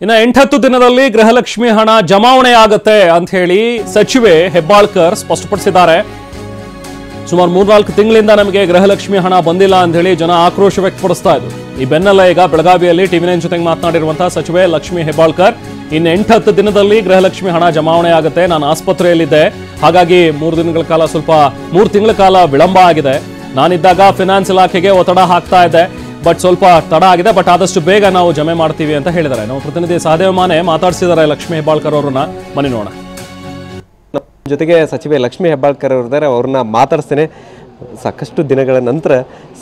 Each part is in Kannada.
ಇನ್ನು 8-10 ದಿನದಲ್ಲಿ ಗೃಹಲಕ್ಷ್ಮಿ ಹಣ ಜಮಾವಣೆ ಆಗುತ್ತೆ ಅಂತ ಹೇಳಿ ಸಚಿವೆ ಹೆಬ್ಬಾಳ್ಕರ್ ಸ್ಪಷ್ಟಪಡಿಸಿದ್ದಾರೆ. ಸುಮಾರು 3-4 ತಿಂಗಳಿಂದ ನಮಗೆ ಗೃಹಲಕ್ಷ್ಮಿ ಹಣ ಬಂದಿಲ್ಲ ಅಂತ ಹೇಳಿ ಜನ ಆಕ್ರೋಶ ವ್ಯಕ್ತಪಡಿಸ್ತಾ ಇದ್ರು. ಈ ಬೆನ್ನಲ್ಲೇ ಈಗ ಬೆಳಗಾವಿಯಲ್ಲಿ ಟಿವಿ9 ಜೊತೆಗೆ ಮಾತನಾಡಿರುವಂತಹ ಸಚಿವೆ ಲಕ್ಷ್ಮಿ ಹೆಬ್ಬಾಳ್ಕರ್ ಇನ್ನು 8-10 ದಿನದಲ್ಲಿ ಗೃಹಲಕ್ಷ್ಮಿ ಹಣ ಜಮಾವಣೆ ಆಗುತ್ತೆ. ನಾನು ಆಸ್ಪತ್ರೆಯಲ್ಲಿದ್ದೆ, ಹಾಗಾಗಿ 3 ತಿಂಗಳ ಕಾಲ ವಿಳಂಬ ಆಗಿದೆ. ನಾನಿದ್ದಾಗ ಫಿನಾನ್ಸ್ ಇಲಾಖೆಗೆ ಒತ್ತಡ ಹಾಕ್ತಾ ಇದ್ದೆ, ಬಟ್ ಸ್ವಲ್ಪ ತಡ ಆಗಿದೆ, ಬಟ್ ಆದಷ್ಟು ಬೇಗ ನಾವು ಜಮೆ ಮಾಡ್ತೀವಿ ಅಂತ ಹೇಳಿದ್ದಾರೆ. ನಮ್ಮ ಪ್ರತಿನಿಧಿ ಸಹದೇವ ಮಾನೆ ಮಾತಾಡಿಸಿದ್ದಾರೆ ಲಕ್ಷ್ಮಿ ಹೆಬ್ಬಾಳ್ಕರ್ ಅವರನ್ನ. ಬನ್ನಿ ನೋಡೋಣ. ಜೊತೆಗೆ ಸಚಿವೆ ಲಕ್ಷ್ಮಿ ಹೆಬ್ಬಾಳ್ಕರ್ ಅವರಿದ್ದಾರೆ, ಅವ್ರನ್ನ ಮಾತಾಡ್ತೇನೆ. ಸಾಕಷ್ಟು ದಿನಗಳ ನಂತರ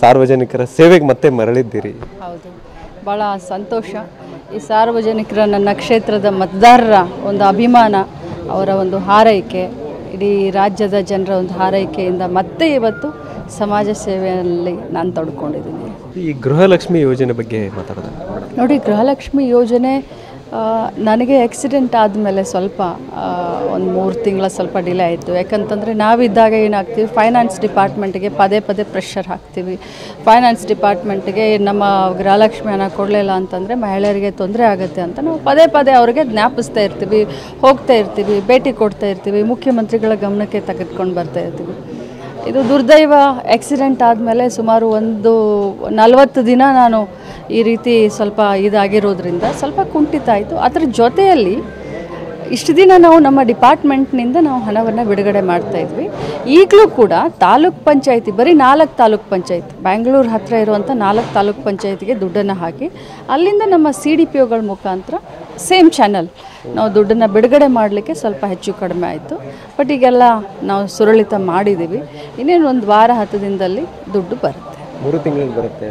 ಸಾರ್ವಜನಿಕರ ಸೇವೆಗೆ ಮತ್ತೆ ಮರಳಿದ್ದೀರಿ. ಹೌದು, ಭಾಳ ಸಂತೋಷ. ಈ ಸಾರ್ವಜನಿಕರ, ನನ್ನ ಕ್ಷೇತ್ರದ ಮತದಾರರ ಒಂದು ಅಭಿಮಾನ, ಅವರ ಒಂದು ಹಾರೈಕೆ, ಇಡೀ ರಾಜ್ಯದ ಜನರ ಒಂದು ಹಾರೈಕೆಯಿಂದ ಮತ್ತೆ ಇವತ್ತು ಸಮಾಜ ಸೇವೆಯಲ್ಲಿ ನಾನು ತೊಡ್ಕೊಂಡಿದ್ದೀನಿ. ಈ ಗೃಹಲಕ್ಷ್ಮಿ ಯೋಜನೆ ಬಗ್ಗೆ ಮಾತಾಡೋದು ನೋಡಿ, ಗೃಹಲಕ್ಷ್ಮಿ ಯೋಜನೆ ನನಗೆ ಆಕ್ಸಿಡೆಂಟ್ ಆದಮೇಲೆ ಸ್ವಲ್ಪ ಒಂದು 3 ತಿಂಗಳ ಸ್ವಲ್ಪ ಡಿಲೇ ಆಯಿತು. ಯಾಕಂತಂದರೆ ನಾವಿದ್ದಾಗ ಏನಾಗ್ತೀವಿ, ಫೈನಾನ್ಸ್ ಡಿಪಾರ್ಟ್ಮೆಂಟಿಗೆ ಪದೇ ಹಾಕ್ತೀವಿ. ಫೈನಾನ್ಸ್ ಡಿಪಾರ್ಟ್ಮೆಂಟಿಗೆ ನಮ್ಮ ಗೃಹಲಕ್ಷ್ಮಿ ಹಣ ಕೊಡಲಿಲ್ಲ ಅಂತಂದರೆ ಮಹಿಳೆಯರಿಗೆ ತೊಂದರೆ ಆಗುತ್ತೆ ಅಂತ ನಾವು ಪದೇ ಅವ್ರಿಗೆ ಜ್ಞಾಪಿಸ್ತಾ ಇರ್ತೀವಿ, ಹೋಗ್ತಾ ಇರ್ತೀವಿ, ಭೇಟಿ ಕೊಡ್ತಾ ಇರ್ತೀವಿ, ಮುಖ್ಯಮಂತ್ರಿಗಳ ಗಮನಕ್ಕೆ ತೆಗೆದುಕೊಂಡು ಬರ್ತಾ ಇರ್ತೀವಿ. ಇದು ದುರ್ದೈವ ಆಕ್ಸಿಡೆಂಟ್ ಆದಮೇಲೆ ಸುಮಾರು 40 ದಿನ ನಾನು ಈ ರೀತಿ ಸ್ವಲ್ಪ ಇದಾಗಿರೋದ್ರಿಂದ ಸ್ವಲ್ಪ ಕುಂಠಿತ ಆಯಿತು. ಅದರ ಜೊತೆಯಲ್ಲಿ ಇಷ್ಟು ದಿನ ನಾವು ನಮ್ಮ ಡಿಪಾರ್ಟ್ಮೆಂಟ್ನಿಂದ ನಾವು ಹಣವನ್ನು ಬಿಡುಗಡೆ ಮಾಡ್ತಾಯಿದ್ವಿ. ಈಗಲೂ ಕೂಡ ತಾಲೂಕ್ ಪಂಚಾಯತಿ, ಬರೀ 4 ತಾಲೂಕ್ ಪಂಚಾಯತ್, ಬ್ಯಾಂಗ್ಳೂರು ಹತ್ತಿರ ಇರುವಂಥ 4 ತಾಲೂಕ್ ಪಂಚಾಯತಿಗೆ ದುಡ್ಡನ್ನು ಹಾಕಿ ಅಲ್ಲಿಂದ ನಮ್ಮ CDPOಗಳ ಮುಖಾಂತರ ಸೇಮ್ ಚಾನಲ್ ನಾವು ದುಡ್ಡನ್ನು ಬಿಡುಗಡೆ ಮಾಡಲಿಕ್ಕೆ ಸ್ವಲ್ಪ ಹೆಚ್ಚು ಕಡಿಮೆ ಆಯಿತು. ಬಟ್ ಈಗೆಲ್ಲ ನಾವು ಸುರಳಿತ ಮಾಡಿದ್ದೀವಿ. ಇನ್ನೇನು 1 ವಾರ 10 ದಿನದಲ್ಲಿ ದುಡ್ಡು ಬರುತ್ತೆ. 3 ತಿಂಗಳಿಗೆ ಬರುತ್ತೆ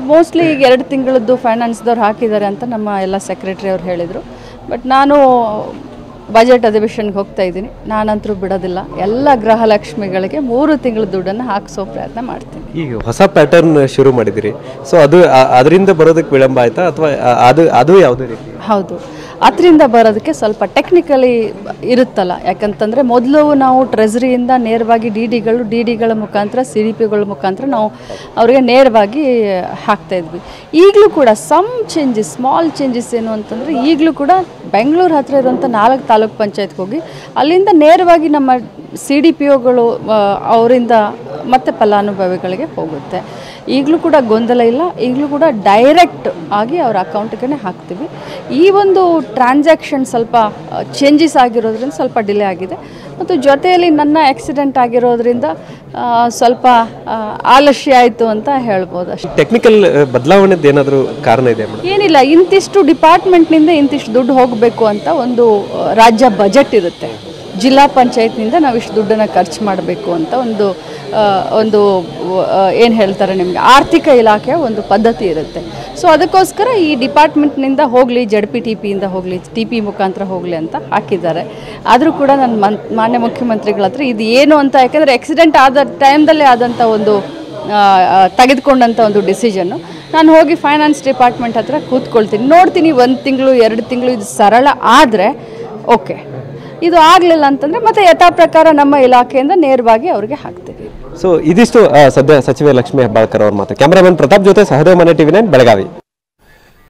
ಮೋಸ್ಟ್ಲಿ. ಈಗ 2 ತಿಂಗಳದ್ದು ಫೈನಾನ್ಸ್ದವ್ರು ಹಾಕಿದ್ದಾರೆ ಅಂತ ನಮ್ಮ ಎಲ್ಲ ಸೆಕ್ರೆಟರಿ ಅವ್ರು ಹೇಳಿದರು. ಬಟ್ ನಾನು ಬಜೆಟ್ ಅಧಿವೇಶನಕ್ಕೆ ಹೋಗ್ತಾ ಇದ್ದೀನಿ. ನಾನಂತರೂ ಬಿಡೋದಿಲ್ಲ. ಎಲ್ಲ ಗೃಹಲಕ್ಷ್ಮಿಗಳಿಗೆ 3 ತಿಂಗಳ ದುಡ್ಡನ್ನು ಹಾಕಿಸೋ ಪ್ರಯತ್ನ ಮಾಡ್ತೀನಿ. ಈಗ ಹೊಸ ಪ್ಯಾಟರ್ನ್ ಶುರು ಮಾಡಿದಿರಿ, ಸೊ ಅದರಿಂದ ಬರೋದಕ್ಕೆ ವಿಳಂಬ ಆಯ್ತಾ ಅಥವಾ ಅದು ಯಾವುದೇ ರೀತಿ? ಹೌದು, ಅದರಿಂದ ಬರೋದಕ್ಕೆ ಸ್ವಲ್ಪ ಟೆಕ್ನಿಕಲಿ ಇರುತ್ತಲ್ಲ. ಯಾಕಂತಂದರೆ ಮೊದಲು ನಾವು ಟ್ರೆಜರಿಯಿಂದ ನೇರವಾಗಿ ಡಿಡಿಗಳ ಮುಖಾಂತರ CDPOಗಳ ಮುಖಾಂತರ ನಾವು ಅವರಿಗೆ ನೇರವಾಗಿ ಹಾಕ್ತಾಯಿದ್ವಿ. ಈಗಲೂ ಕೂಡ ಸ್ಮಾಲ್ ಚೇಂಜಸ್ ಏನು ಅಂತಂದರೆ, ಈಗಲೂ ಕೂಡ ಬೆಂಗಳೂರು ಹತ್ತಿರ ಇರುವಂಥ 4 ತಾಲೂಕ್ ಪಂಚಾಯತ್ಗೆ ಹೋಗಿ ಅಲ್ಲಿಂದ ನೇರವಾಗಿ ನಮ್ಮ CDPOಗಳು ಅವರಿಂದ ಮತ್ತೆ ಫಲಾನುಭವಿಗಳಿಗೆ ಹೋಗುತ್ತೆ. ಈಗಲೂ ಕೂಡ ಗೊಂದಲ ಇಲ್ಲ. ಈಗಲೂ ಕೂಡ ಡೈರೆಕ್ಟ್ ಆಗಿ ಅವರ ಅಕೌಂಟ್ಗೆ ಹಾಕ್ತೀವಿ. ಈ ಒಂದು ಟ್ರಾನ್ಸಾಕ್ಷನ್ ಸ್ವಲ್ಪ ಚೇಂಜಸ್ ಆಗಿರೋದ್ರಿಂದ ಸ್ವಲ್ಪ ಡಿಲೇ ಆಗಿದೆ. ಮತ್ತು ಜೊತೆಯಲ್ಲಿ ನನ್ನ ಆಕ್ಸಿಡೆಂಟ್ ಆಗಿರೋದ್ರಿಂದ ಸ್ವಲ್ಪ ಆಲಸ್ಯ ಆಯಿತು ಅಂತ ಹೇಳ್ಬೋದು ಅಷ್ಟೇ. ಟೆಕ್ನಿಕಲ್ ಬದಲಾವಣೆದು ಏನಾದರೂ ಕಾರಣ ಇದೆ? ಏನಿಲ್ಲ, ಇಂತಿಷ್ಟು ಡಿಪಾರ್ಟ್ಮೆಂಟ್ನಿಂದ ಇಂತಿಷ್ಟು ದುಡ್ಡು ಹೋಗಬೇಕು ಅಂತ ಒಂದು ರಾಜ್ಯ ಬಜೆಟ್ ಇರುತ್ತೆ. ಜಿಲ್ಲಾ ಪಂಚಾಯತ್ನಿಂದ ನಾವು ಇಷ್ಟು ದುಡ್ಡನ್ನು ಖರ್ಚು ಮಾಡಬೇಕು ಅಂತ ಒಂದು ಏನು ಹೇಳ್ತಾರೆ, ನಿಮಗೆ ಆರ್ಥಿಕ ಇಲಾಖೆಯ ಒಂದು ಪದ್ಧತಿ ಇರುತ್ತೆ. ಸೊ ಅದಕ್ಕೋಸ್ಕರ ಈ ಡಿಪಾರ್ಟ್ಮೆಂಟ್ನಿಂದ ಹೋಗಲಿ, ZPTPಯಿಂದ ಹೋಗಲಿ, TP ಮುಖಾಂತರ ಹೋಗಲಿ ಅಂತ ಹಾಕಿದ್ದಾರೆ. ಆದರೂ ಕೂಡ ನಾನು ಮಾನ್ಯ ಮುಖ್ಯಮಂತ್ರಿಗಳ ಹತ್ರ ಇದು ಏನು ಅಂತ, ಯಾಕೆಂದರೆ ಆಕ್ಸಿಡೆಂಟ್ ಆದ ಟೈಮ್ದಲ್ಲೇ ಆದಂಥ ಒಂದು ತೆಗೆದುಕೊಂಡಂಥ ಒಂದು ಡಿಸಿಷನ್ನು, ನಾನು ಹೋಗಿ ಫೈನಾನ್ಸ್ ಡಿಪಾರ್ಟ್ಮೆಂಟ್ ಹತ್ರ ಕೂತ್ಕೊಳ್ತೀನಿ, ನೋಡ್ತೀನಿ 1 ತಿಂಗಳು 2 ತಿಂಗಳು ಇದು ಸರಳ ಆದರೆ ಓಕೆ, ಇದು ಆಗಲಿಲ್ಲ ಅಂತಂದರೆ ಮತ್ತೆ ಯಥಾ ಪ್ರಕಾರ ನಮ್ಮ ಇಲಾಖೆಯಿಂದ ನೇರವಾಗಿ ಅವರಿಗೆ ಹಾಕ್ತೀವಿ. ಸೊ ಇದಿಷ್ಟು ಸದ್ಯ ಸಚಿವೆ ಲಕ್ಷ್ಮಿ ಹೆಬ್ಬಾಳ್ಕರ್ ಅವ್ರ ಮಾತು. ಕ್ಯಾಮರಾಮನ್ ಪ್ರತಾಪ್ ಜೊತೆ ಸಹದೇವ ಮನೆ, ಟಿವಿ9 ಬೆಳಗಾವಿ.